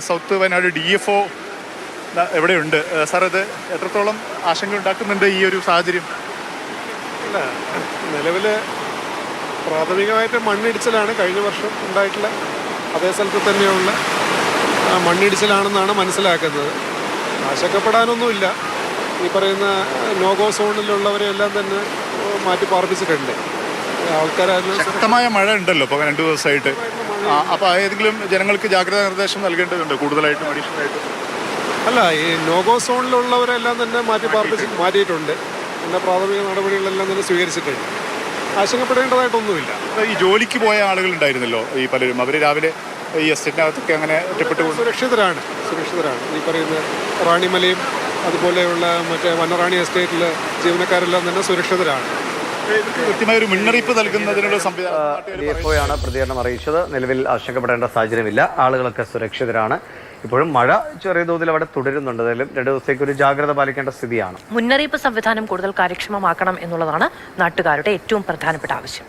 South Wayanad DFO എവിടെയുണ്ട്. Sir, അത് എത്രത്തോളം ആശങ്ക ഉണ്ടാക്കുന്നുണ്ട് ഈ ഒരു സാഹചര്യം? അല്ല, നിലവിൽ പ്രാഥമികമായിട്ട് മണ്ണിടിച്ചിലാണ് കഴിഞ്ഞ വർഷം ഉണ്ടായിട്ടുള്ള അതേ സ്ഥലത്ത് തന്നെയുള്ള മണ്ണിടിച്ചിലാണെന്നാണ് മനസ്സിലാക്കുന്നത്. ആശങ്കപ്പെടാനൊന്നുമില്ല. ഈ പറയുന്ന നോഗോ സോണിലുള്ളവരെ എല്ലാം തന്നെ മാറ്റി പാർപ്പിച്ചിട്ടുണ്ട്. ശക്തമായ മഴ ഉണ്ടല്ലോ ഇപ്പോൾ 2 ദിവസമായിട്ട്. അപ്പോൾ ഏതെങ്കിലും ജനങ്ങൾക്ക് ജാഗ്രതാ നിർദ്ദേശം നൽകേണ്ടതുണ്ട് കൂടുതലായിട്ടും അഡീഷണലായിട്ട്? അല്ല, ഈ നോഗോ സോണിലുള്ളവരെല്ലാം തന്നെ മാറ്റിയിട്ടുണ്ട്. പിന്നെ പ്രാഥമിക നടപടികളെല്ലാം തന്നെ സ്വീകരിച്ചിട്ടുണ്ട്. ആശങ്കപ്പെടേണ്ടതായിട്ടൊന്നുമില്ല. ഈ ജോലിക്ക് പോയ ആളുകൾ ഉണ്ടായിരുന്നല്ലോ, ഈ പലരും അവർ രാവിലെ ഈ എസ്റ്റേറ്റിനകത്തൊക്കെ അങ്ങനെ ഒറ്റപ്പെട്ടു സുരക്ഷിതരാണ്. ഈ പറയുന്ന റാണിമലയും അതുപോലെയുള്ള മറ്റേ വനറാണി എസ്റ്റേറ്റിലെ ജീവനക്കാരെല്ലാം തന്നെ സുരക്ഷിതരാണ്. കൃത്യമായ ഒരു മുന്നറിയിപ്പ് നൽകുന്നതിനുള്ള DFOയാണ് പ്രതികരണം അറിയിച്ചത്. നിലവിൽ ആശങ്കപ്പെടേണ്ട സാഹചര്യമില്ല, ആളുകളൊക്കെ സുരക്ഷിതരാണ്. ഇപ്പോഴും മഴ ചെറിയ തോതിൽ അവിടെ തുടരുന്നുണ്ട്. അതിലും 2 ദിവസത്തേക്ക് ഒരു ജാഗ്രത പാലിക്കേണ്ട സ്ഥിതിയാണ്. മുന്നറിയിപ്പ് സംവിധാനം കൂടുതൽ കാര്യക്ഷമമാക്കണം എന്നുള്ളതാണ് നാട്ടുകാരുടെ ഏറ്റവും പ്രധാനപ്പെട്ട ആവശ്യം.